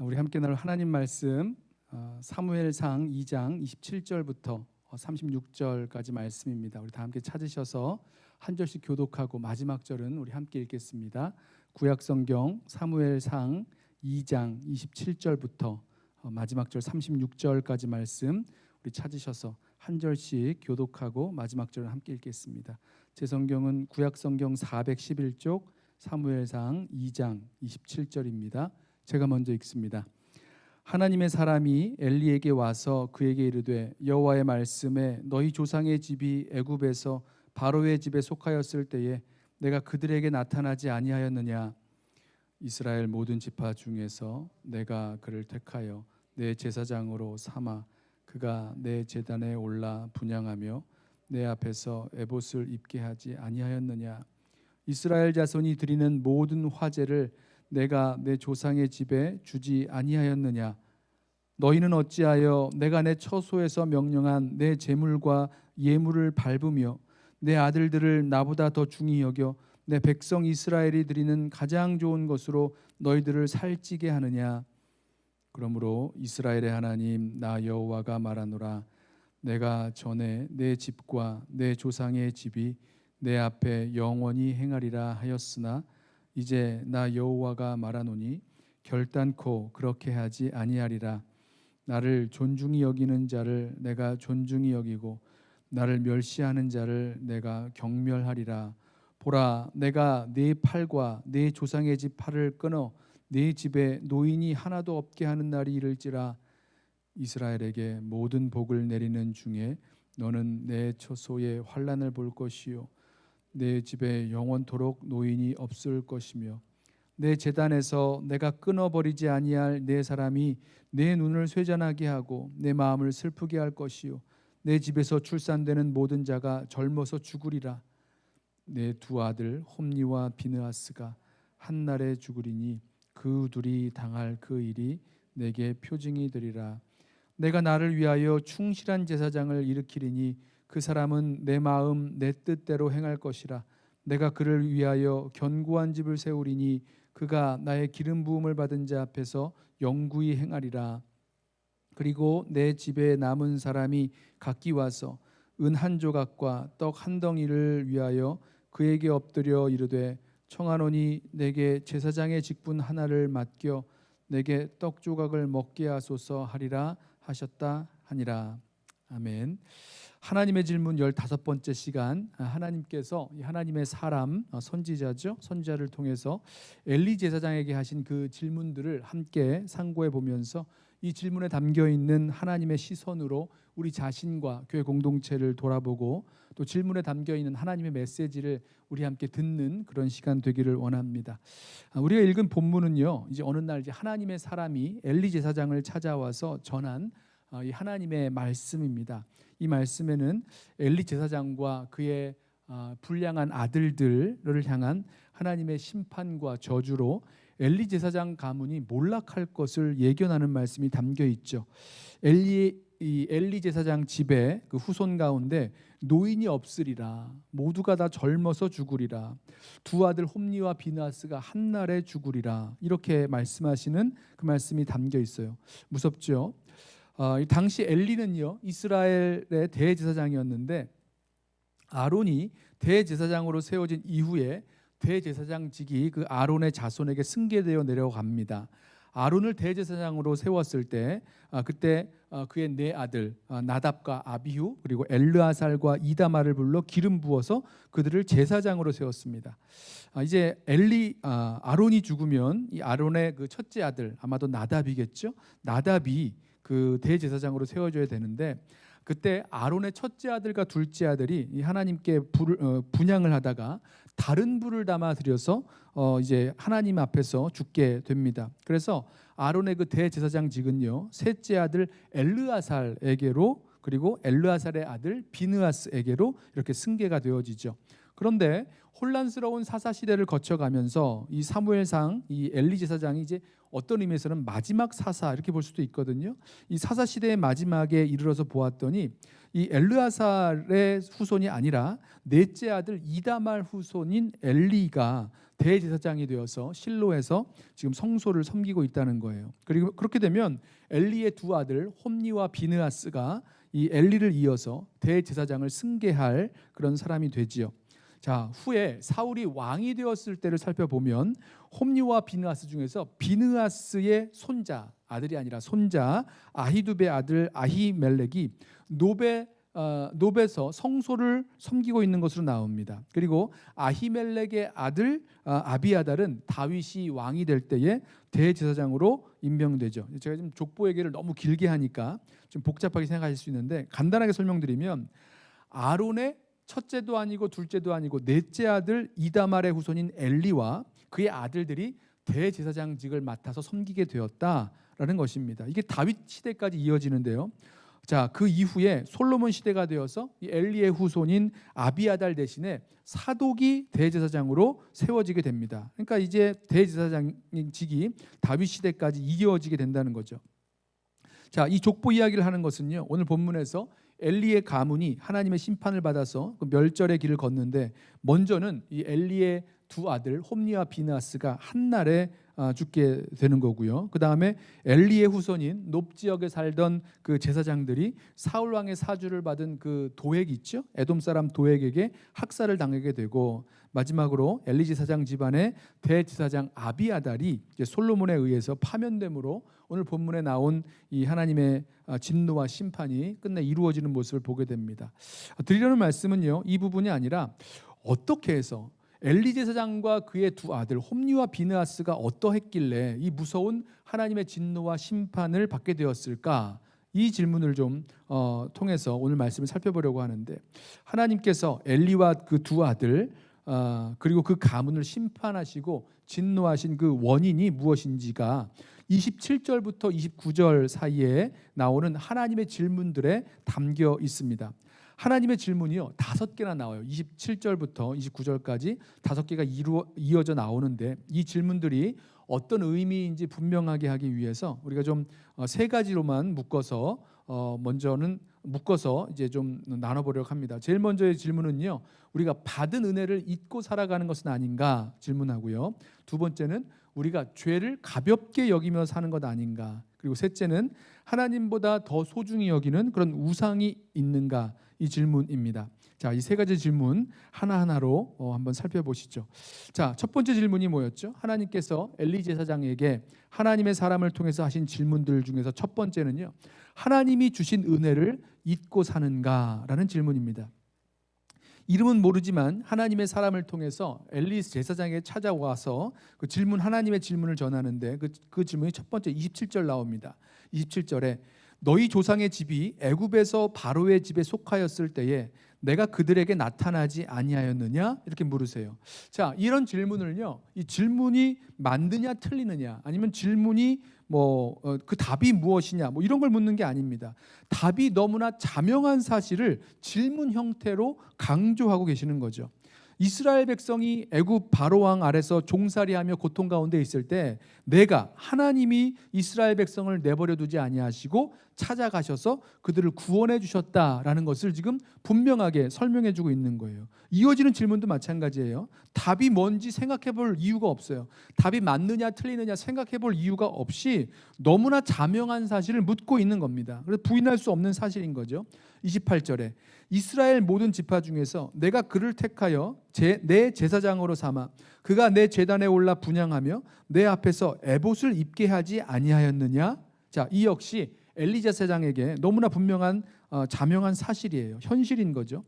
우리 함께 나눌 하나님 말씀 사무엘상 2장 27절부터 36절까지 말씀입니다. 우리 다 함께 찾으셔서 한 절씩 교독하고 마지막 절은 우리 함께 읽겠습니다. 구약성경 사무엘상 2장 27절부터 마지막 절 36절까지 말씀 우리 찾으셔서 한 절씩 교독하고 마지막 절은 함께 읽겠습니다. 제 성경은 구약성경 411쪽 사무엘상 2장 27절입니다. 제가 먼저 읽습니다. 하나님의 사람이 엘리에게 와서 그에게 이르되 여호와의 말씀에 너희 조상의 집이 애굽에서 바로의 집에 속하였을 때에 내가 그들에게 나타나지 아니하였느냐. 이스라엘 모든 지파 중에서 내가 그를 택하여 내 제사장으로 삼아 그가 내 제단에 올라 분향하며 내 앞에서 에봇을 입게 하지 아니하였느냐. 이스라엘 자손이 드리는 모든 화제를 내가 내 조상의 집에 주지 아니하였느냐. 너희는 어찌하여 내가 내 처소에서 명령한 내 제물과 예물을 밟으며 내 아들들을 나보다 더 중히 여겨 내 백성 이스라엘이 드리는 가장 좋은 것으로 너희들을 살찌게 하느냐. 그러므로 이스라엘의 하나님 나 여호와가 말하노라. 내가 전에 내 집과 내 조상의 집이 내 앞에 영원히 행하리라 하였으나 이제 나 여호와가 말하노니 결단코 그렇게 하지 아니하리라. 나를 존중히 여기는 자를 내가 존중히 여기고 나를 멸시하는 자를 내가 경멸하리라. 보라, 내가 네 팔과 네 조상의 집 팔을 끊어 네 집에 노인이 하나도 없게 하는 날이 이를지라. 이스라엘에게 모든 복을 내리는 중에 너는 내 처소에 환난을 볼 것이요 내 집에 영원토록 노인이 없을 것이며 내 제단에서 내가 끊어버리지 아니할 내 사람이 내 눈을 쇠잔하게 하고 내 마음을 슬프게 할 것이요 내 집에서 출산되는 모든 자가 젊어서 죽으리라. 내 두 아들 홈니와 비느하스가 한날에 죽으리니 그 둘이 당할 그 일이 내게 표징이 되리라. 내가 나를 위하여 충실한 제사장을 일으키리니 그 사람은 내 마음 내 뜻대로 행할 것이라. 내가 그를 위하여 견고한 집을 세우리니 그가 나의 기름 부음을 받은 자 앞에서 영구히 행하리라. 그리고 내 집에 남은 사람이 각기 와서 은 한 조각과 떡 한 덩이를 위하여 그에게 엎드려 이르되 청하노니 내게 제사장의 직분 하나를 맡겨 내게 떡 조각을 먹게 하소서 하리라 하셨다 하니라. 아멘. 하나님의 질문 15번째 시간, 하나님께서 하나님의 사람 선지자죠. 선지자를 통해서 엘리 제사장에게 하신 그 질문들을 함께 상고해 보면서 이 질문에 담겨 있는 하나님의 시선으로 우리 자신과 교회 공동체를 돌아보고 또 질문에 담겨 있는 하나님의 메시지를 우리 함께 듣는 그런 시간 되기를 원합니다. 우리가 읽은 본문은요, 이제 어느 날 이제 하나님의 사람이 엘리 제사장을 찾아와서 전한 이 하나님의 말씀입니다. 이 말씀에는 엘리 제사장과 그의 불량한 아들들을 향한 하나님의 심판과 저주로 엘리 제사장 가문이 몰락할 것을 예견하는 말씀이 담겨 있죠. 엘리 제사장 집에 그 후손 가운데 노인이 없으리라. 모두가 다 젊어서 죽으리라. 두 아들 홈니와 비느하스가 한날에 죽으리라. 이렇게 말씀하시는 그 말씀이 담겨 있어요. 무섭죠? 당시 엘리는요 이스라엘의 대제사장이었는데 아론이 대제사장으로 세워진 이후에 대제사장직이 그 아론의 자손에게 승계되어 내려갑니다. 아론을 대제사장으로 세웠을 때 그때 그의 네 아들 나답과 아비후 그리고 엘르아살과 이다말을 불러 기름 부어서 그들을 제사장으로 세웠습니다. 이제 아론이 죽으면 이 아론의 그 첫째 아들 아마도 나답이겠죠. 나답이 그 대제사장으로 세워져야 되는데 그때 아론의 첫째 아들과 둘째 아들이 이 하나님께 분향을 하다가 다른 불을 담아 드려서 이제 하나님 앞에서 죽게 됩니다. 그래서 아론의 그 대제사장직은요 셋째 아들 엘르아살에게로 그리고 엘르아살의 아들 비느하스에게로 이렇게 승계가 되어지죠. 그런데 혼란스러운 사사 시대를 거쳐가면서 이 사무엘상 이 엘리 제사장이 이제 어떤 의미에서는 마지막 사사 이렇게 볼 수도 있거든요. 이 사사 시대의 마지막에 이르러서 보았더니 이 엘르아살의 후손이 아니라 넷째 아들 이다말 후손인 엘리가 대제사장이 되어서 실로에서 지금 성소를 섬기고 있다는 거예요. 그리고 그렇게 되면 엘리의 두 아들 홈니와 비느하스가 이 엘리를 이어서 대제사장을 승계할 그런 사람이 되지요. 자, 후에 사울이 왕이 되었을 때를 살펴보면 홈니와 비느하스 중에서 비느하스의 손자, 아들이 아니라 손자 아히두베 아들 아히멜렉이 노베에서 성소를 섬기고 있는 것으로 나옵니다. 그리고 아히멜렉의 아들 아비아달은 다윗이 왕이 될 때에 대제사장으로 임명되죠. 제가 지금 족보 얘기를 너무 길게 하니까 좀 복잡하게 생각하실 수 있는데 간단하게 설명드리면 아론의 첫째도 아니고 둘째도 아니고 넷째 아들 이다말의 후손인 엘리와 그의 아들들이 대제사장직을 맡아서 섬기게 되었다라는 것입니다. 이게 다윗 시대까지 이어지는데요. 자, 그 이후에 솔로몬 시대가 되어서 이 엘리의 후손인 아비아달 대신에 사독이 대제사장으로 세워지게 됩니다. 그러니까 이제 대제사장직이 다윗 시대까지 이어지게 된다는 거죠. 자, 이 족보 이야기를 하는 것은요, 오늘 본문에서 엘리의 가문이 하나님의 심판을 받아서 그 멸절의 길을 걷는데 먼저는 이 엘리의 두 아들 홈니와 비느하스가 한날에 죽게 되는 거고요. 그 다음에 엘리의 후손인 높 지역에 살던 그 제사장들이 사울 왕의 사주를 받은 그 도액 있죠, 에돔 사람 도액에게 학살을 당하게 되고, 마지막으로 엘리 제사장 집안의 대제사장 아비아달이 이제 솔로몬에 의해서 파면됨으로 오늘 본문에 나온 이 하나님의 진노와 심판이 끝내 이루어지는 모습을 보게 됩니다. 드리려는 말씀은요, 이 부분이 아니라 어떻게 해서 엘리 제사장과 그의 두 아들 홈니와 비느하스가 어떠했길래 이 무서운 하나님의 진노와 심판을 받게 되었을까? 이 질문을 좀 통해서 오늘 말씀을 살펴보려고 하는데, 하나님께서 엘리와 그 두 아들 그리고 그 가문을 심판하시고 진노하신 그 원인이 무엇인지가 27절부터 29절 사이에 나오는 하나님의 질문들에 담겨 있습니다. 하나님의 질문이요 5개나 나와요. 27절부터 29절까지 5개가 이어져 나오는데, 이 질문들이 어떤 의미인지 분명하게 하기 위해서 우리가 좀 3가지로만 묶어서 이제 좀 나눠보려고 합니다. 제일 먼저의 질문은요, 우리가 받은 은혜를 잊고 살아가는 것은 아닌가 질문하고요. 두 번째는 우리가 죄를 가볍게 여기며 사는 것 아닌가, 그리고 셋째는 하나님보다 더 소중히 여기는 그런 우상이 있는가, 이 질문입니다. 자, 이 3가지 질문 하나하나로 한번 살펴보시죠. 자, 첫 번째 질문이 뭐였죠? 하나님께서 엘리 제사장에게 하나님의 사람을 통해서 하신 질문들 중에서 첫 번째는요, 하나님이 주신 은혜를 잊고 사는가라는 질문입니다. 이름은 모르지만 하나님의 사람을 통해서 엘리 제사장에게 찾아와서 그 질문, 하나님의 질문을 전하는데 그 질문이 첫 번째 27절 나옵니다. 27절에 너희 조상의 집이 애굽에서 바로의 집에 속하였을 때에 내가 그들에게 나타나지 아니하였느냐? 이렇게 물으세요. 자, 이런 질문을요, 이 질문이 맞느냐 틀리느냐, 아니면 질문이 그 답이 무엇이냐, 이런 걸 묻는 게 아닙니다. 답이 너무나 자명한 사실을 질문 형태로 강조하고 계시는 거죠. 이스라엘 백성이 애굽 바로 왕 아래서 종살이하며 고통 가운데 있을 때 내가 하나님이 이스라엘 백성을 내버려 두지 아니하시고 찾아가셔서 그들을 구원해 주셨다라는 것을 지금 분명하게 설명해 주고 있는 거예요. 이어지는 질문도 마찬가지예요. 답이 뭔지 생각해 볼 이유가 없어요. 답이 맞느냐 틀리느냐 생각해 볼 이유가 없이 너무나 자명한 사실을 묻고 있는 겁니다. 그래서 부인할 수 없는 사실인 거죠. 28절에 이스라엘 모든 지파 중에서 내가 그를 택하여 내 제사장으로 삼아 그가 내 제단에 올라 분향하며 내 앞에서 에봇을 입게 하지 아니하였느냐. 자, 이 역시 엘리 제사장에게 너무나 분명한 자명한 사실이에요. 현실인 거죠.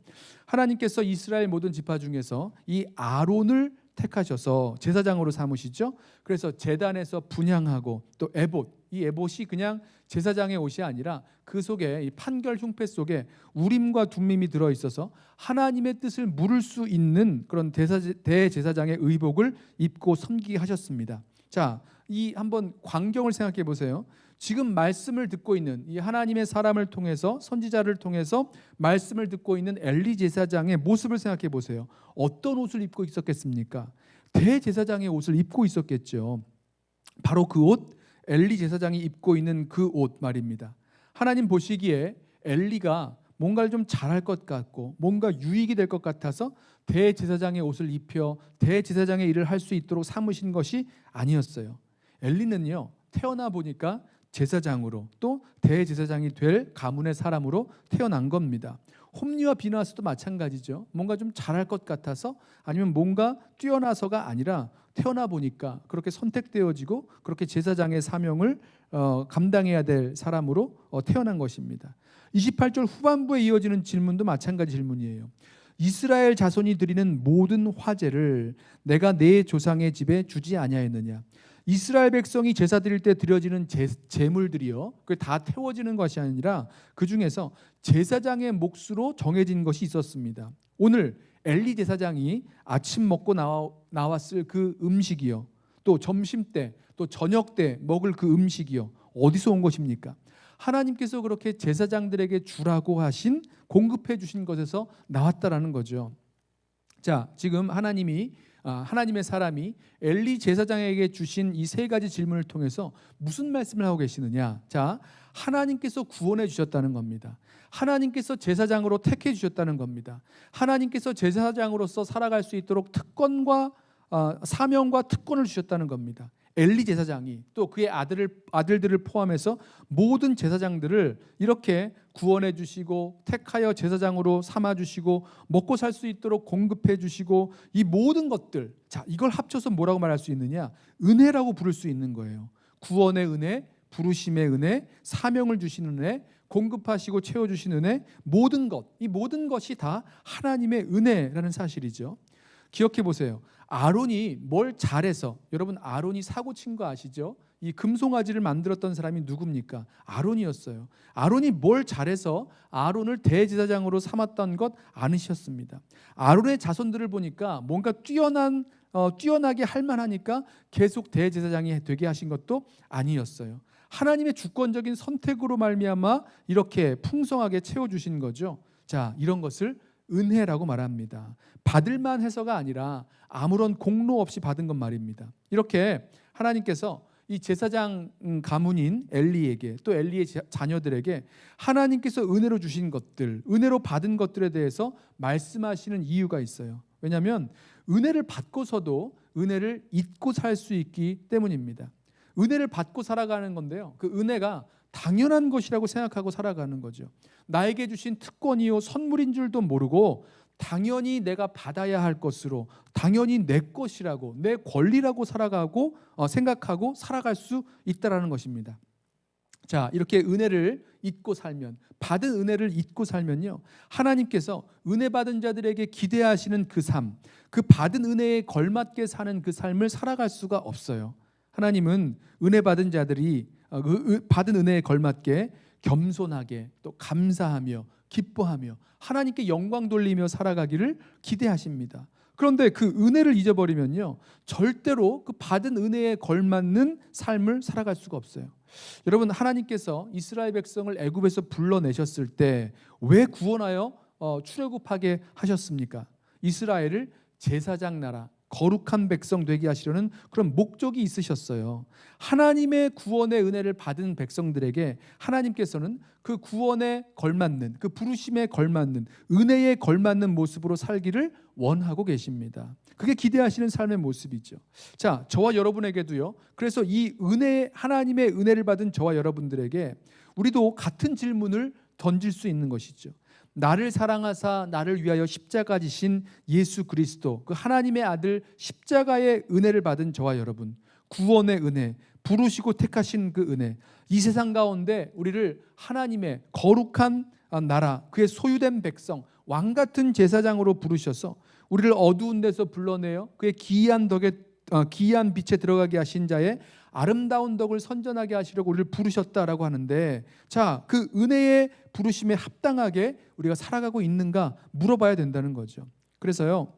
하나님께서 이스라엘 모든 지파 중에서 이 아론을 택하셔서 제사장으로 삼으시죠. 그래서 제단에서 분향하고 또 에봇, 이 에봇이 그냥 제사장의 옷이 아니라 그 속에 이 판결 흉패 속에 우림과 둠밈이 들어 있어서 하나님의 뜻을 물을 수 있는 그런 대제사장의 의복을 입고 섬기게 하셨습니다. 자, 이 한번 광경을 생각해 보세요. 지금 말씀을 듣고 있는 이 하나님의 사람을 통해서, 선지자를 통해서 말씀을 듣고 있는 엘리 제사장의 모습을 생각해 보세요. 어떤 옷을 입고 있었겠습니까? 대제사장의 옷을 입고 있었겠죠. 바로 그 옷, 엘리 제사장이 입고 있는 그 옷 말입니다. 하나님 보시기에 엘리가 뭔가를 좀 잘할 것 같고 뭔가 유익이 될 것 같아서 대제사장의 옷을 입혀 대제사장의 일을 할 수 있도록 삼으신 것이 아니었어요. 엘리는요, 태어나 보니까 제사장으로 또 대제사장이 될 가문의 사람으로 태어난 겁니다. 홈리와 비나스도 마찬가지죠. 뭔가 좀 잘할 것 같아서 아니면 뭔가 뛰어나서가 아니라 태어나 보니까 그렇게 선택되어지고 그렇게 제사장의 사명을 감당해야 될 사람으로 태어난 것입니다. 28절 후반부에 이어지는 질문도 마찬가지 질문이에요. 이스라엘 자손이 드리는 모든 화제를 내가 내 조상의 집에 주지 아니하였느냐. 이스라엘 백성이 제사 드릴 때 드려지는 제물들이요, 그게 다 태워지는 것이 아니라 그 중에서 제사장의 몫으로 정해진 것이 있었습니다. 오늘 엘리 제사장이 아침 먹고 나왔을 그 음식이요, 또 점심 때, 또 저녁 때 먹을 그 음식이요, 어디서 온 것입니까? 하나님께서 그렇게 제사장들에게 주라고 하신, 공급해 주신 것에서 나왔다라는 거죠. 자, 지금 하나님의 사람이 엘리 제사장에게 주신 이 세 가지 질문을 통해서 무슨 말씀을 하고 계시느냐? 자, 하나님께서 구원해 주셨다는 겁니다. 하나님께서 제사장으로 택해 주셨다는 겁니다. 하나님께서 제사장으로서 살아갈 수 있도록 사명과 특권을 주셨다는 겁니다. 엘리 제사장이 또 그의 아들들을 포함해서 모든 제사장들을 이렇게 구원해 주시고 택하여 제사장으로 삼아 주시고 먹고 살 수 있도록 공급해 주시고, 이 모든 것들, 자, 이걸 합쳐서 뭐라고 말할 수 있느냐? 은혜라고 부를 수 있는 거예요. 구원의 은혜, 부르심의 은혜, 사명을 주시는 은혜, 공급하시고 채워주시는 은혜, 모든 것, 이 모든 것이 다 하나님의 은혜라는 사실이죠. 기억해 보세요. 아론이 뭘 잘해서, 여러분 아론이 사고 친 거 아시죠? 이 금송아지를 만들었던 사람이 누굽니까? 아론이었어요. 아론이 뭘 잘해서 아론을 대제사장으로 삼았던 것 아니셨습니다. 아론의 자손들을 보니까 뭔가 뛰어나게 할 만하니까 계속 대제사장이 되게 하신 것도 아니었어요. 하나님의 주권적인 선택으로 말미암아 이렇게 풍성하게 채워주신 거죠. 자, 이런 것을 은혜라고 말합니다. 받을만 해서가 아니라 아무런 공로 없이 받은 것 말입니다. 이렇게 하나님께서 이 제사장 가문인 엘리에게, 또 엘리의 자녀들에게 하나님께서 은혜로 주신 것들, 은혜로 받은 것들에 대해서 말씀하시는 이유가 있어요. 왜냐하면 은혜를 받고서도 은혜를 잊고 살 수 있기 때문입니다. 은혜를 받고 살아가는 건데요, 그 은혜가 당연한 것이라고 생각하고 살아가는 거죠. 나에게 주신 특권이요 선물인 줄도 모르고 당연히 내가 받아야 할 것으로, 당연히 내 것이라고, 내 권리라고 생각하고 살아갈 수 있다라는 것입니다. 자, 이렇게 은혜를 잊고 살면, 받은 은혜를 잊고 살면요, 하나님께서 은혜 받은 자들에게 기대하시는 그 삶, 그 받은 은혜에 걸맞게 사는 그 삶을 살아갈 수가 없어요. 하나님은 은혜 받은 자들이 받은 은혜에 걸맞게 겸손하게 또 감사하며 기뻐하며 하나님께 영광 돌리며 살아가기를 기대하십니다. 그런데 그 은혜를 잊어버리면요, 절대로 그 받은 은혜에 걸맞는 삶을 살아갈 수가 없어요. 여러분, 하나님께서 이스라엘 백성을 애굽에서 불러내셨을 때 왜 구원하여 출애굽하게 하셨습니까? 이스라엘을 제사장 나라, 거룩한 백성 되게 하시려는 그런 목적이 있으셨어요. 하나님의 구원의 은혜를 받은 백성들에게 하나님께서는 그 구원에 걸맞는, 그 부르심에 걸맞는, 은혜에 걸맞는 모습으로 살기를 원하고 계십니다. 그게 기대하시는 삶의 모습이죠. 자, 저와 여러분에게도요, 그래서 이 은혜, 하나님의 은혜를 받은 저와 여러분들에게 우리도 같은 질문을 던질 수 있는 것이죠. 나를 사랑하사 나를 위하여 십자가 지신 예수 그리스도, 그 하나님의 아들 십자가의 은혜를 받은 저와 여러분, 구원의 은혜, 부르시고 택하신 그 은혜, 이 세상 가운데 우리를 하나님의 거룩한 나라, 그의 소유된 백성, 왕 같은 제사장으로 부르셔서 우리를 어두운 데서 불러내어 그의 기이한 빛에 들어가게 하신 자의 아름다운 덕을 선전하게 하시려고 우리를 부르셨다라고 하는데, 자, 그 은혜의 부르심에 합당하게 우리가 살아가고 있는가 물어봐야 된다는 거죠. 그래서요,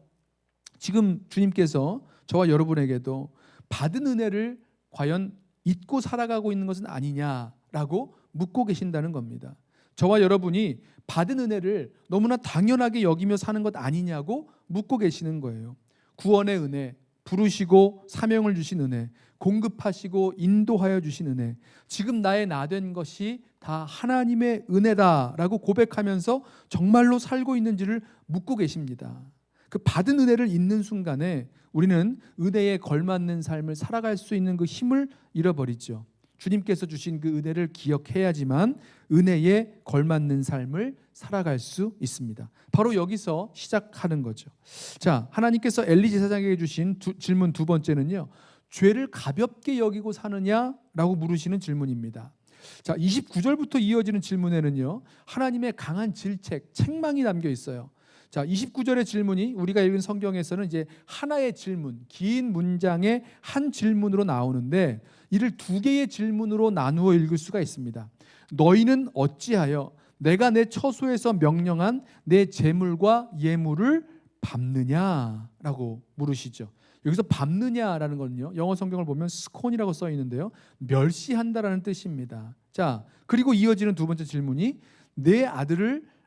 지금 주님께서 저와 여러분에게도 받은 은혜를 과연 잊고 살아가고 있는 것은 아니냐라고 묻고 계신다는 겁니다. 저와 여러분이 받은 은혜를 너무나 당연하게 여기며 사는 것 아니냐고 묻고 계시는 거예요. 구원의 은혜, 부르시고 사명을 주신 은혜, 공급하시고 인도하여 주신 은혜, 지금 나의 나 된 것이 다 하나님의 은혜다라고 고백하면서 정말로 살고 있는지를 묻고 계십니다. 그 받은 은혜를 잊는 순간에 우리는 은혜에 걸맞는 삶을 살아갈 수 있는 그 힘을 잃어버리죠. 주님께서 주신 그 은혜를 기억해야지만 은혜에 걸맞는 삶을 살아갈 수 있습니다. 바로 여기서 시작하는 거죠. 자, 하나님께서 엘리 제사장에게 주신 질문 두 번째는요, 죄를 가볍게 여기고 사느냐라고 물으시는 질문입니다. 자, 29절부터 이어지는 질문에는요, 하나님의 강한 질책, 책망이 담겨 있어요. 자, 29절의 질문이 우리가 읽은 성경에서는 이제 하나의 질문, 긴 문장의 한 질문으로 나오는데 이를 두 개의 질문으로 나누어 읽을 수가 있습니다. 너희는 어찌하여 내가 내 처소에서 명령한 내 재물과 예물을 밟느냐라고 물으시죠. 여기서 밟느냐라는 건요, 영어 성경을 보면 스콘이라고 써 있는데요, 멸시한다라는 뜻입니다. 자, 그리고 이어지는 두 번째 질문이 내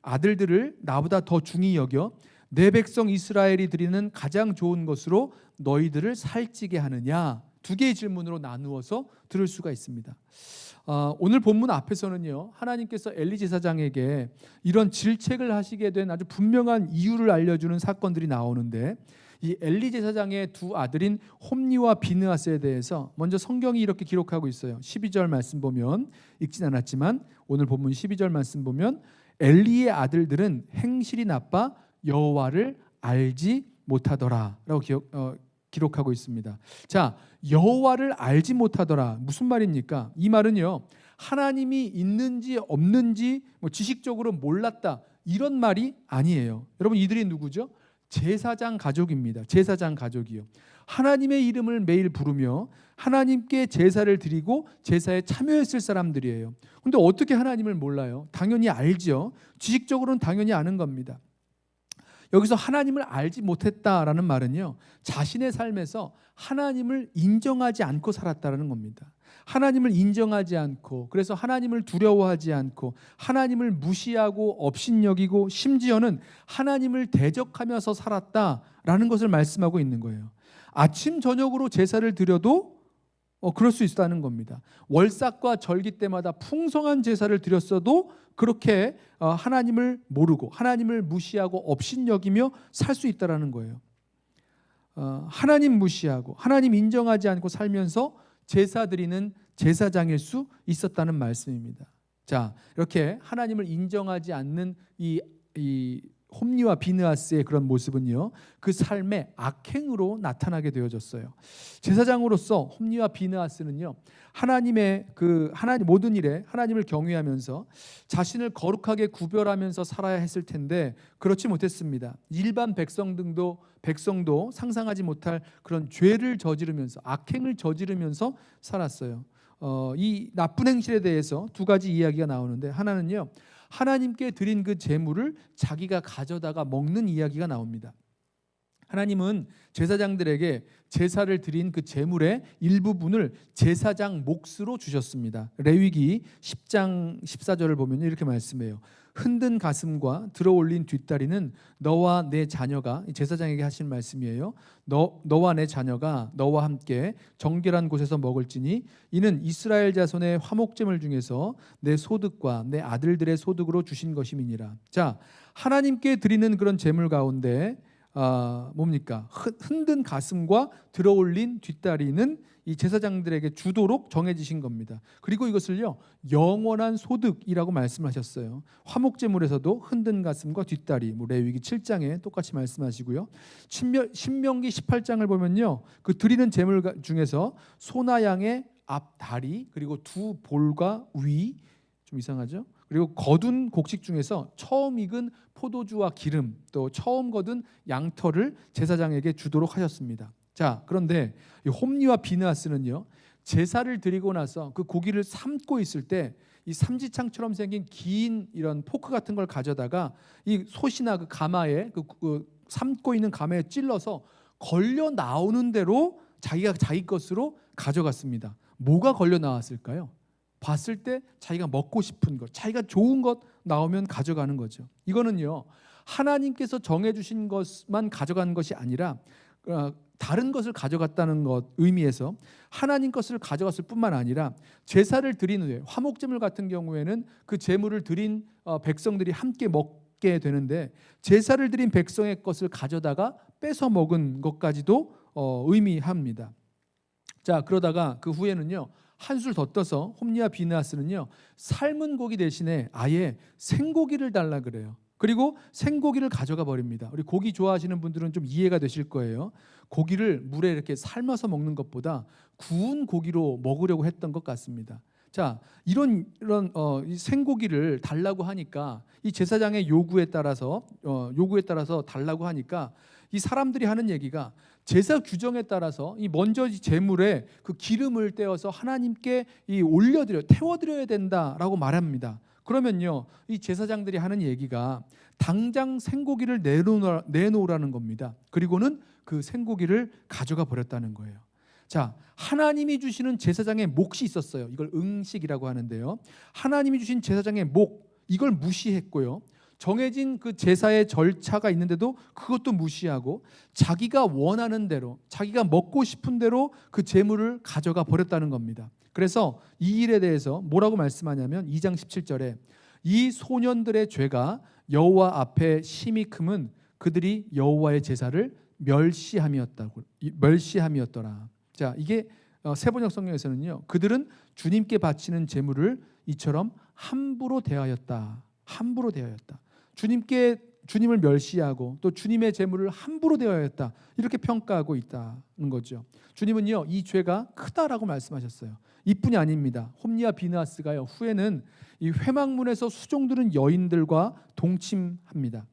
아들들을 나보다 더 중히 여겨 내 백성 이스라엘이 드리는 가장 좋은 것으로 너희들을 살찌게 하느냐, 두 개의 질문으로 나누어서 들을 수가 있습니다. 오늘 본문 앞에서는요, 하나님께서 엘리 제사장에게 이런 질책을 하시게 된 아주 분명한 이유를 알려주는 사건들이 나오는데, 이 엘리 제사장의 두 아들인 홈니와 비느하스에 대해서 먼저 성경이 이렇게 기록하고 있어요. 12절 말씀 보면, 읽진 않았지만 오늘 본문 12절 말씀 보면 엘리의 아들들은 행실이 나빠 여호와를 알지 못하더라라고 기록하고 있습니다. 자, 여호와를 알지 못하더라, 무슨 말입니까? 이 말은요, 하나님이 있는지 없는지 지식적으로 몰랐다, 이런 말이 아니에요. 여러분, 이들이 누구죠? 제사장 가족입니다. 제사장 가족이요. 하나님의 이름을 매일 부르며 하나님께 제사를 드리고 제사에 참여했을 사람들이에요. 그런데 어떻게 하나님을 몰라요? 당연히 알죠. 지식적으로는 당연히 아는 겁니다. 여기서 하나님을 알지 못했다라는 말은요, 자신의 삶에서 하나님을 인정하지 않고 살았다는 겁니다. 하나님을 인정하지 않고, 그래서 하나님을 두려워하지 않고, 하나님을 무시하고 업신여기고, 심지어는 하나님을 대적하면서 살았다라는 것을 말씀하고 있는 거예요. 아침 저녁으로 제사를 드려도 그럴 수 있다는 겁니다. 월삭과 절기 때마다 풍성한 제사를 드렸어도 그렇게 하나님을 모르고 하나님을 무시하고 업신여기며 살 수 있다는 거예요. 하나님 무시하고 하나님 인정하지 않고 살면서 제사 드리는 제사장일 수 있었다는 말씀입니다. 자, 이렇게 하나님을 인정하지 않는 이 홈니와 비느하스의 그런 모습은요, 그 삶의 악행으로 나타나게 되어졌어요. 제사장으로서 홈니와 비느하스는요, 하나님의 하나님 모든 일에 하나님을 경외하면서 자신을 거룩하게 구별하면서 살아야 했을 텐데 그렇지 못했습니다. 일반 백성도 상상하지 못할 그런 죄를 저지르면서, 악행을 저지르면서 살았어요. 이 나쁜 행실에 대해서 두 가지 이야기가 나오는데, 하나는요, 하나님께 드린 그 제물을 자기가 가져다가 먹는 이야기가 나옵니다. 하나님은 제사장들에게 제사를 드린 그 제물의 일부분을 제사장 몫으로 주셨습니다. 레위기 10장 14절을 보면 이렇게 말씀해요. 흔든 가슴과 들어올린 뒷다리는 너와 내 자녀가, 제사장에게 하신 말씀이에요. 너와 내 자녀가 너와 함께 정결한 곳에서 먹을지니 이는 이스라엘 자손의 화목제물 중에서 내 소득과 내 아들들의 소득으로 주신 것임이니라. 자, 하나님께 드리는 그런 제물 가운데 뭡니까? 흔든 가슴과 들어올린 뒷다리는 이 제사장들에게 주도록 정해지신 겁니다. 그리고 이것을요, 영원한 소득이라고 말씀하셨어요. 화목제물에서도 흔든 가슴과 뒷다리, 레위기 7장에 똑같이 말씀하시고요. 신명기 18장을 보면요, 그 드리는 제물 중에서 소나 양의 앞다리, 그리고 두 볼과 위, 좀 이상하죠? 그리고 거둔 곡식 중에서 처음 익은 포도주와 기름, 또 처음 거둔 양털을 제사장에게 주도록 하셨습니다. 자, 그런데 이 홈니와 비느하스는요, 제사를 드리고 나서 그 고기를 삶고 있을 때 이 삼지창처럼 생긴 긴 이런 포크 같은 걸 가져다가 이 솥이나 그 가마에 삶고 있는 가마에 찔러서 걸려 나오는 대로 자기가 자기 것으로 가져갔습니다. 뭐가 걸려 나왔을까요? 봤을 때 자기가 먹고 싶은 것, 자기가 좋은 것 나오면 가져가는 거죠. 이거는요, 하나님께서 정해주신 것만 가져간 것이 아니라 다른 것을 가져갔다는 것 의미에서 하나님 것을 가져갔을 뿐만 아니라 제사를 드린 후에 화목제물 같은 경우에는 그 제물을 드린 백성들이 함께 먹게 되는데 제사를 드린 백성의 것을 가져다가 뺏어 먹은 것까지도 의미합니다. 자, 그러다가 그 후에는요, 한술 더 떠서 홈리와 비느하스는요, 삶은 고기 대신에 아예 생고기를 달라 그래요. 그리고 생고기를 가져가 버립니다. 우리 고기 좋아하시는 분들은 좀 이해가 되실 거예요. 고기를 물에 이렇게 삶아서 먹는 것보다 구운 고기로 먹으려고 했던 것 같습니다. 자, 이런 이 생고기를 달라고 하니까 이 제사장의 요구에 따라서 달라고 하니까 이 사람들이 하는 얘기가 제사 규정에 따라서 이 먼저 이 제물에 그 기름을 떼어서 하나님께 태워드려야 된다라고 말합니다. 그러면요, 이 제사장들이 하는 얘기가 당장 생고기를 내놓으라는 겁니다. 그리고는 그 생고기를 가져가 버렸다는 거예요. 자, 하나님이 주시는 제사장의 몫이 있었어요. 이걸 응식이라고 하는데요. 하나님이 주신 제사장의 몫, 이걸 무시했고요. 정해진 그 제사의 절차가 있는데도 그것도 무시하고 자기가 원하는 대로, 자기가 먹고 싶은 대로 그 제물을 가져가 버렸다는 겁니다. 그래서 이 일에 대해서 뭐라고 말씀하냐면 2장 17절에 이 소년들의 죄가 여호와 앞에 심히 크면 그들이 여호와의 제사를 멸시함이었더라. 자, 이게 세번역 성경에서는요, 그들은 주님께 바치는 제물을 이처럼 함부로 대하였다. 주님을 멸시하고 또 주님의 제물을 함부로 대하였다. 이렇게 평가하고 있다는 거죠. 주님은요, 이 죄가 크다라고 말씀하셨어요. 이뿐이 아닙니다. 홈리와 비느하스가요, 후에는 이 회막문에서 수종드는 여인들과 동침합니다.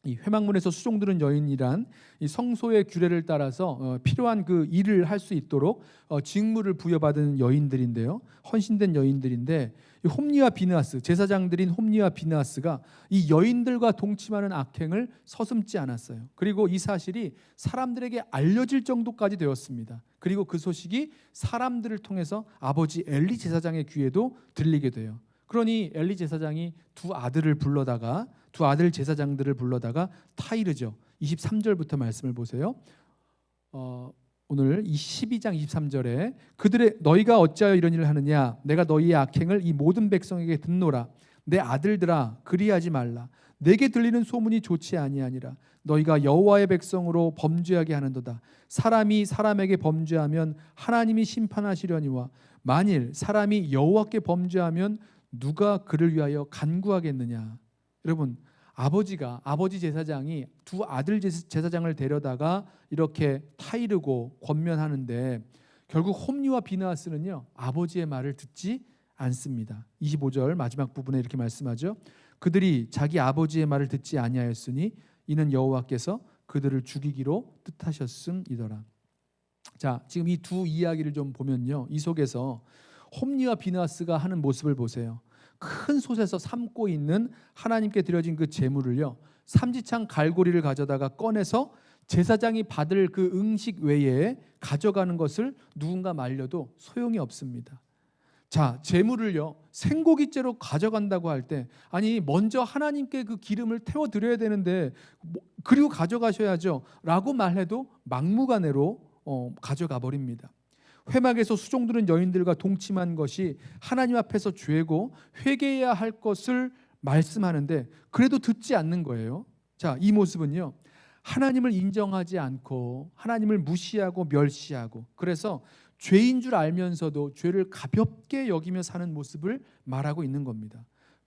이 회막문에서 수종드는 여인이란 이 성소의 규례를 따라서 필요한 그 일을 할 수 있도록 직무를 부여받은 여인들인데요, 헌신된 여인들인데, 이 홈리와 비느하스, 제사장들인 홈리와 비느하스가 이 여인들과 동침하는 악행을 서슴지 않았어요. 그리고 이 사실이 사람들에게 알려질 정도까지 되었습니다. 그리고 그 소식이 사람들을 통해서 아버지 엘리 제사장의 귀에도 들리게 돼요. 그러니 엘리 제사장이 두 아들 제사장들을 불러다가 타이르죠. 23절부터 말씀을 보세요. 오늘 12장 23절에 너희가 어찌하여 이런 일을 하느냐, 내가 너희의 악행을 이 모든 백성에게 듣노라. 내 아들들아, 그리하지 말라. 내게 들리는 소문이 좋지 아니하니라. 너희가 여호와의 백성으로 범죄하게 하는도다. 사람이 사람에게 범죄하면 하나님이 심판하시려니와 만일 사람이 여호와께 범죄하면 누가 그를 위하여 간구하겠느냐. 여러분, 아버지 제사장이 두 아들 제사장을 데려다가 이렇게 타이르고 권면하는데 결국 홈리와 비느하스는요, 아버지의 말을 듣지 않습니다. 25절 마지막 부분에 이렇게 말씀하죠. 그들이 자기 아버지의 말을 듣지 아니하였으니 이는 여호와께서 그들을 죽이기로 뜻하셨음이더라. 자, 지금 이 두 이야기를 좀 보면요, 이 속에서 홈리와 비느하스가 하는 모습을 보세요. 큰 솥에서 삶고 있는 하나님께 드려진 그 제물을요, 삼지창 갈고리를 가져다가 꺼내서 제사장이 받을 그 음식 외에 가져가는 것을 누군가 말려도 소용이 없습니다. 자, 제물을요, 생고기째로 가져간다고 할 때, 아니 먼저 하나님께 그 기름을 태워 드려야 되는데 그리고 가져가셔야죠 라고 말해도 막무가내로 가져가 버립니다. 회막에서 수종드는 여인들과 동침한 것이 하나님 앞에서 죄고 회개해야 할 것을 말씀하는데 그래도 듣지 않는 거예요. 자, 이 모습은요, 하나님을 인정하지 않고 하나님을 무시하고 멸시하고, 그래서 죄인 줄 알면서도 죄를 가볍게 여기며 사는 모습을 말하고 있는 겁니다.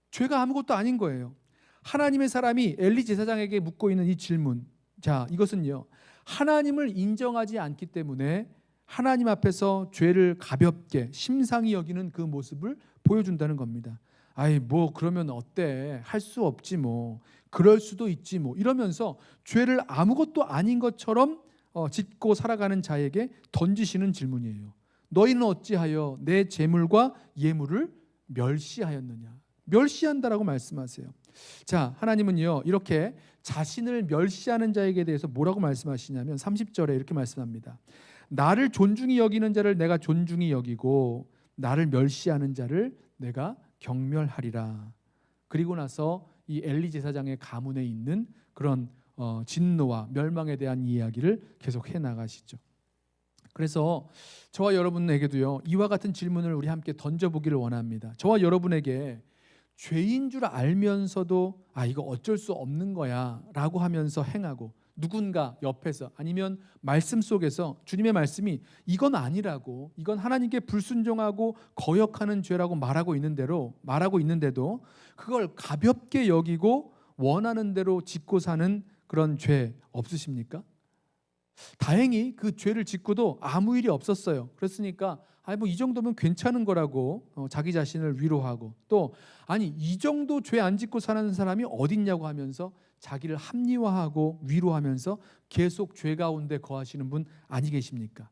죄가 아무것도 아닌 거예요. 하나님의 사람이 엘리 제사장에게 묻고 있는 이 질문, 자, 이것은요, 하나님을 인정하지 않기 때문에 하나님 앞에서 죄를 가볍게 심상히 여기는 그 모습을 보여준다는 겁니다. 아이 뭐 그러면 어때, 할 수 없지 뭐, 그럴 수도 있지 뭐, 이러면서 죄를 아무것도 아닌 것처럼 짓고 살아가는 자에게 던지시는 질문이에요. 너희는 어찌하여 내 재물과 예물을 멸시하였느냐. 멸시한다라고 말씀하세요. 자, 하나님은요, 이렇게 자신을 멸시하는 자에게 대해서 뭐라고 말씀하시냐면 30절에 이렇게 말씀합니다. 나를 존중히 여기는 자를 내가 존중히 여기고 나를 멸시하는 자를 내가 경멸하리라. 그리고 나서 이 엘리 제사장의 가문에 있는 그런 진노와 멸망에 대한 이야기를 계속 해 나가시죠. 그래서 저와 여러분에게도요, 이와 같은 질문을 우리 함께 던져보기를 원합니다. 저와 여러분에게 죄인 줄 알면서도 이거 어쩔 수 없는 거야 라고 하면서 행하고, 누군가 옆에서 아니면 말씀 속에서 주님의 말씀이 이건 아니라고, 이건 하나님께 불순종하고 거역하는 죄라고 말하고 있는데도 그걸 가볍게 여기고 원하는 대로 짓고 사는 그런 죄 없으십니까? 다행히 그 죄를 짓고도 아무 일이 없었어요. 그랬으니까 이 정도면 괜찮은 거라고 자기 자신을 위로하고, 또 이 정도 죄 안 짓고 사는 사람이 어딨냐고 하면서 자기를 합리화하고 위로하면서 계속 죄 가운데 거하시는 분 아니 계십니까?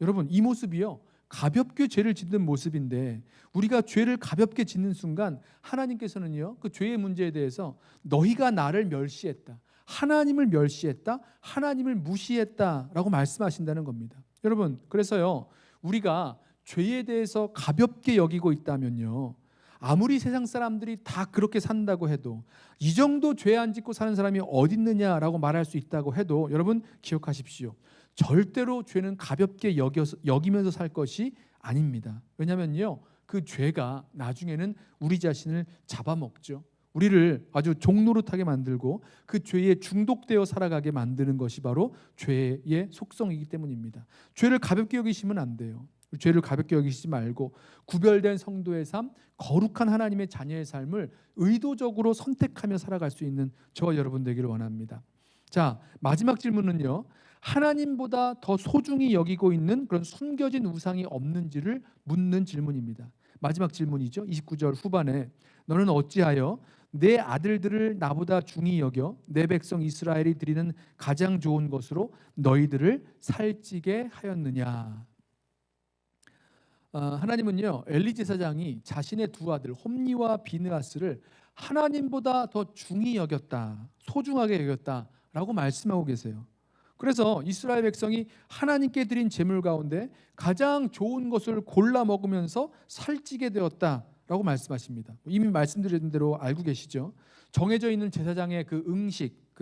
여러분, 이 모습이요, 가볍게 죄를 짓는 모습인데, 우리가 죄를 가볍게 짓는 순간 하나님께서는요, 그 죄의 문제에 대해서 너희가 나를 멸시했다, 하나님을 멸시했다, 하나님을 무시했다라고 말씀하신다는 겁니다. 여러분, 그래서요, 우리가 죄에 대해서 가볍게 여기고 있다면요, 아무리 세상 사람들이 다 그렇게 산다고 해도, 이 정도 죄 안 짓고 사는 사람이 어디 있느냐라고 말할 수 있다고 해도, 여러분 기억하십시오. 절대로 죄는 가볍게 여기면서 살 것이 아닙니다. 왜냐면요, 그 죄가 나중에는 우리 자신을 잡아먹죠. 우리를 아주 종노릇하게 만들고 그 죄에 중독되어 살아가게 만드는 것이 바로 죄의 속성이기 때문입니다. 죄를 가볍게 여기시면 안 돼요. 죄를 가볍게 여기시지 말고 구별된 성도의 삶, 거룩한 하나님의 자녀의 삶을 의도적으로 선택하며 살아갈 수 있는 저와 여러분 되기를 원합니다. 자, 마지막 질문은요, 하나님보다 더 소중히 여기고 있는 그런 숨겨진 우상이 없는지를 묻는 질문입니다. 마지막 질문이죠. 29절 후반에 너는 어찌하여 내 아들들을 나보다 중히 여겨 내 백성 이스라엘이 드리는 가장 좋은 것으로 너희들을 살찌게 하였느냐. 하나님은요, 엘리 제사장이 자신의 두 아들 홈니와 비느하스를 하나님보다 더 중히 여겼다, 소중하게 여겼다라고 말씀하고 계세요. 그래서 이스라엘 백성이 하나님께 드린 제물 가운데 가장 좋은 것을 골라 먹으면서 살찌게 되었다라고 말씀하십니다. 이미 말씀드린 대로 알고 계시죠. 정해져 있는 제사장의 그 응식,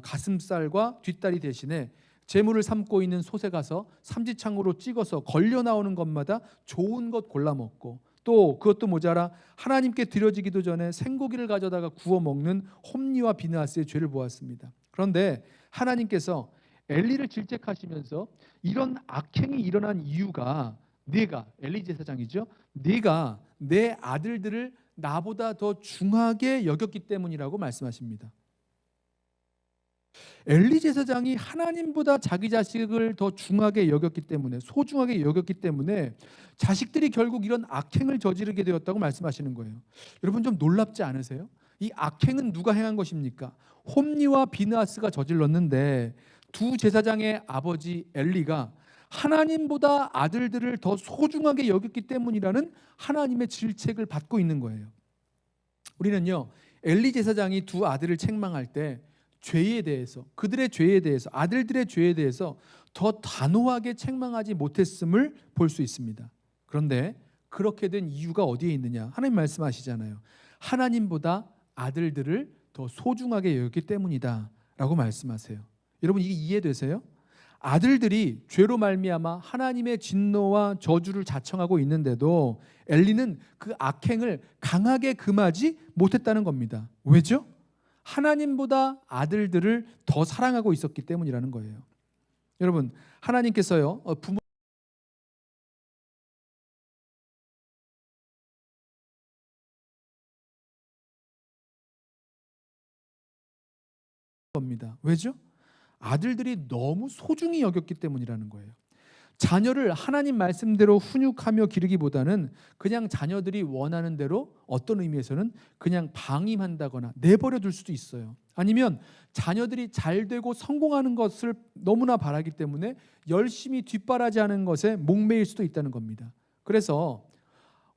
가슴살과 뒷다리 대신에 제물을 삶고 있는 솥에 가서 삼지창으로 찍어서 걸려 나오는 것마다 좋은 것 골라 먹고, 또 그것도 모자라 하나님께 드려지기도 전에 생고기를 가져다가 구워 먹는 홈니와 비느하스의 죄를 보았습니다. 그런데 하나님께서 엘리를 질책하시면서 이런 악행이 일어난 이유가 네가, 엘리 제사장이죠, 네가 내 아들들을 나보다 더 중하게 여겼기 때문이라고 말씀하십니다. 엘리 제사장이 하나님보다 자기 자식을 더 중하게 여겼기 때문에, 소중하게 여겼기 때문에 자식들이 결국 이런 악행을 저지르게 되었다고 말씀하시는 거예요. 여러분, 좀 놀랍지 않으세요? 이 악행은 누가 행한 것입니까? 홈니와 비느하스가 저질렀는데, 두 제사장의 아버지 엘리가 하나님보다 아들들을 더 소중하게 여겼기 때문이라는 하나님의 질책을 받고 있는 거예요. 우리는요, 엘리 제사장이 두 아들을 책망할 때 죄에 대해서, 그들의 죄에 대해서, 아들들의 죄에 대해서 더 단호하게 책망하지 못했음을 볼 수 있습니다. 그런데 그렇게 된 이유가 어디에 있느냐? 하나님 말씀하시잖아요. 하나님보다 아들들을 더 소중하게 여겼기 때문이다 라고 말씀하세요. 여러분, 이게 이해되세요? 아들들이 죄로 말미암아 하나님의 진노와 저주를 자청하고 있는데도 엘리는 그 악행을 강하게 금하지 못했다는 겁니다. 왜죠? 하나님보다 아들들을 더 사랑하고 있었기 때문이라는 거예요. 여러분, 하나님께서요, 부모 겁니다. 왜죠? 아들들이 너무 소중히 여겼기 때문이라는 거예요. 자녀를 하나님 말씀대로 훈육하며 기르기보다는 그냥 자녀들이 원하는 대로, 어떤 의미에서는 그냥 방임한다거나 내버려 둘 수도 있어요. 아니면 자녀들이 잘 되고 성공하는 것을 너무나 바라기 때문에 열심히 뒷바라지하는 것에 목매일 수도 있다는 겁니다. 그래서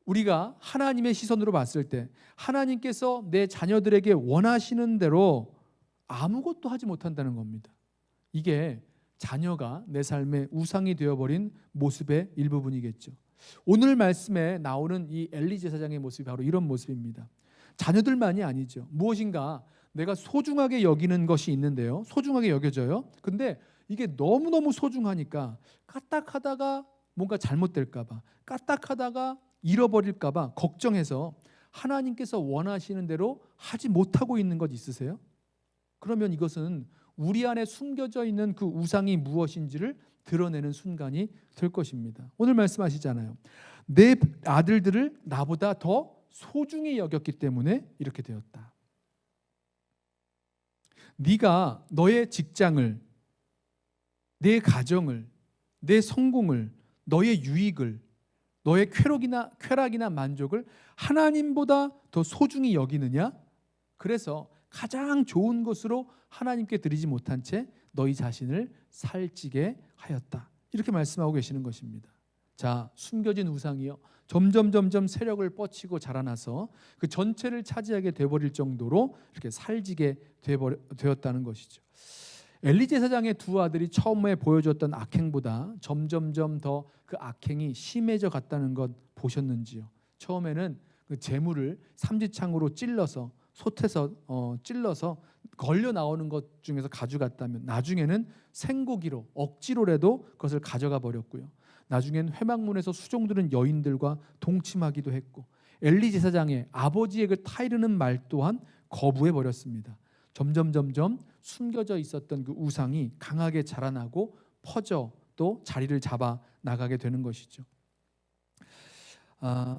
우리가 하나님의 시선으로 봤을 때 하나님께서 내 자녀들에게 원하시는 대로 아무것도 하지 못한다는 겁니다. 이게 자녀가 내 삶의 우상이 되어버린 모습의 일부분이겠죠. 오늘 말씀에 나오는 이 엘리 제사장의 모습이 바로 이런 모습입니다. 자녀들만이 아니죠. 무엇인가 내가 소중하게 여기는 것이 있는데요. 소중하게 여겨져요. 근데 이게 너무너무 소중하니까 까딱하다가 뭔가 잘못될까 봐, 까딱하다가 잃어버릴까 봐 걱정해서 하나님께서 원하시는 대로 하지 못하고 있는 것 있으세요? 그러면 이것은 우리 안에 숨겨져 있는 그 우상이 무엇인지를 드러내는 순간이 될 것입니다. 오늘 말씀하시잖아요. 내 아들들을 나보다 더 소중히 여겼기 때문에 이렇게 되었다. 네가 너의 직장을, 내 가정을, 내 성공을, 너의 유익을, 너의 쾌락이나 만족을 하나님보다 더 소중히 여기느냐? 그래서 가장 좋은 것으로 하나님께 드리지 못한 채 너희 자신을 살찌게 하였다. 이렇게 말씀하고 계시는 것입니다. 자, 숨겨진 우상이요, 점점 세력을 뻗치고 자라나서 그 전체를 차지하게 돼버릴 정도로 이렇게 살지게 되었다는 것이죠. 엘리 제사장의 두 아들이 처음에 보여줬던 악행보다 점점 더 그 악행이 심해져 갔다는 것 보셨는지요? 처음에는 그 재물을 삼지창으로 찔러서 솥에서 찔러서 걸려 나오는 것 중에서 가져갔다면 나중에는 생고기로 억지로라도 그것을 가져가 버렸고요. 나중엔 회막문에서 수종드는 여인들과 동침하기도 했고, 엘리 제사장의 아버지의 그 타이르는 말 또한 거부해 버렸습니다. 점점 숨겨져 있었던 그 우상이 강하게 자라나고 퍼져 또 자리를 잡아 나가게 되는 것이죠.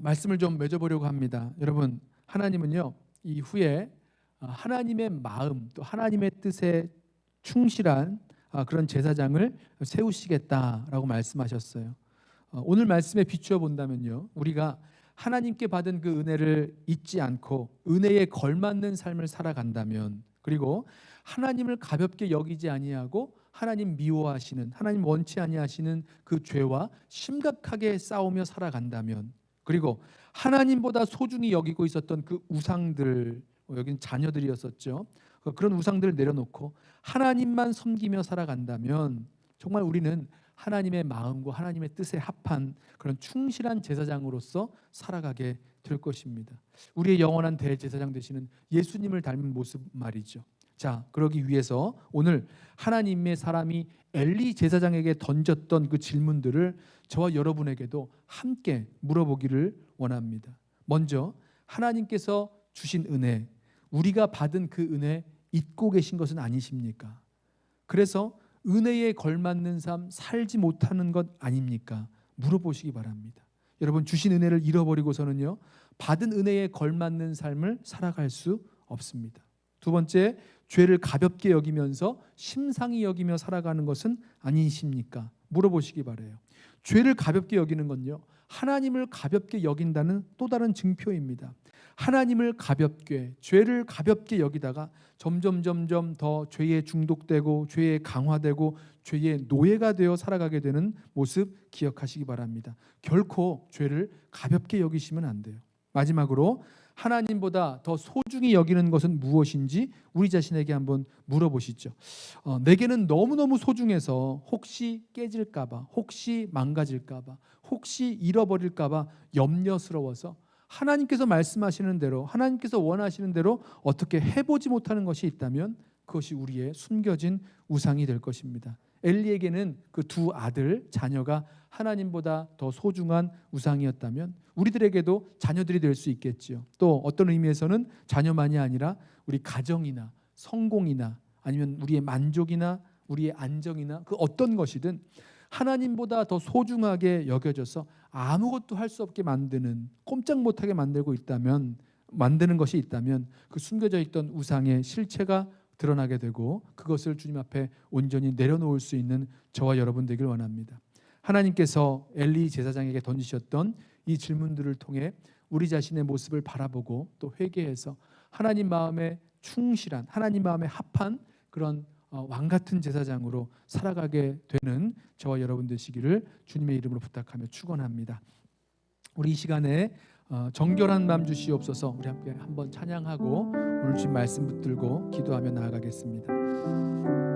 말씀을 좀 맺어보려고 합니다. 여러분, 하나님은요, 이후에 하나님의 마음 또 하나님의 뜻에 충실한 그런 제사장을 세우시겠다라고 말씀하셨어요. 오늘 말씀에 비추어 본다면요, 우리가 하나님께 받은 그 은혜를 잊지 않고 은혜에 걸맞는 삶을 살아간다면, 그리고 하나님을 가볍게 여기지 아니하고 하나님 미워하시는, 하나님 원치 아니하시는 그 죄와 심각하게 싸우며 살아간다면, 그리고 하나님보다 소중히 여기고 있었던 그 우상들, 여기는 자녀들이었었죠. 그런 우상들을 내려놓고 하나님만 섬기며 살아간다면 정말 우리는 하나님의 마음과 하나님의 뜻에 합한 그런 충실한 제사장으로서 살아가게 될 것입니다. 우리의 영원한 대제사장 되시는 예수님을 닮은 모습 말이죠. 자, 그러기 위해서 오늘 하나님의 사람이 엘리 제사장에게 던졌던 그 질문들을 저와 여러분에게도 함께 물어보기를 원합니다. 먼저, 하나님께서 주신 은혜, 우리가 받은 그 은혜 잊고 계신 것은 아니십니까? 그래서 은혜에 걸맞는 삶 살지 못하는 것 아닙니까? 물어보시기 바랍니다. 여러분, 주신 은혜를 잃어버리고서는요, 받은 은혜에 걸맞는 삶을 살아갈 수 없습니다. 두 번째, 죄를 가볍게 여기면서 심상히 여기며 살아가는 것은 아니십니까? 물어보시기 바라요. 죄를 가볍게 여기는 건요, 하나님을 가볍게 여긴다는 또 다른 증표입니다. 하나님을 가볍게, 죄를 가볍게 여기다가 점점 더 죄에 중독되고 죄에 강화되고 죄의 노예가 되어 살아가게 되는 모습 기억하시기 바랍니다. 결코 죄를 가볍게 여기시면 안 돼요. 마지막으로, 하나님보다 더 소중히 여기는 것은 무엇인지 우리 자신에게 한번 물어보시죠. 내게는 너무너무 소중해서 혹시 깨질까 봐, 혹시 망가질까 봐, 혹시 잃어버릴까 봐 염려스러워서 하나님께서 말씀하시는 대로, 하나님께서 원하시는 대로 어떻게 해보지 못하는 것이 있다면 그것이 우리의 숨겨진 우상이 될 것입니다. 엘리에게는 그 두 아들, 자녀가 하나님보다 더 소중한 우상이었다면 우리들에게도 자녀들이 될 수 있겠지요. 또 어떤 의미에서는 자녀만이 아니라 우리 가정이나 성공이나 아니면 우리의 만족이나 우리의 안정이나 그 어떤 것이든 하나님보다 더 소중하게 여겨져서 아무것도 할 수 없게 만드는, 꼼짝 못하게 만드는 것이 있다면 그 숨겨져 있던 우상의 실체가 드러나게 되고 그것을 주님 앞에 온전히 내려놓을 수 있는 저와 여러분 되길 원합니다. 하나님께서 엘리 제사장에게 던지셨던 이 질문들을 통해 우리 자신의 모습을 바라보고 또 회개해서 하나님 마음에 충실한, 하나님 마음에 합한 그런 왕 같은 제사장으로 살아가게 되는 저와 여러분 되시기를 주님의 이름으로 부탁하며 축원합니다. 우리 이 시간에 정결한 마음 주시옵소서. 우리 함께 한번 찬양하고 오늘 주신 말씀 붙들고 기도하며 나아가겠습니다.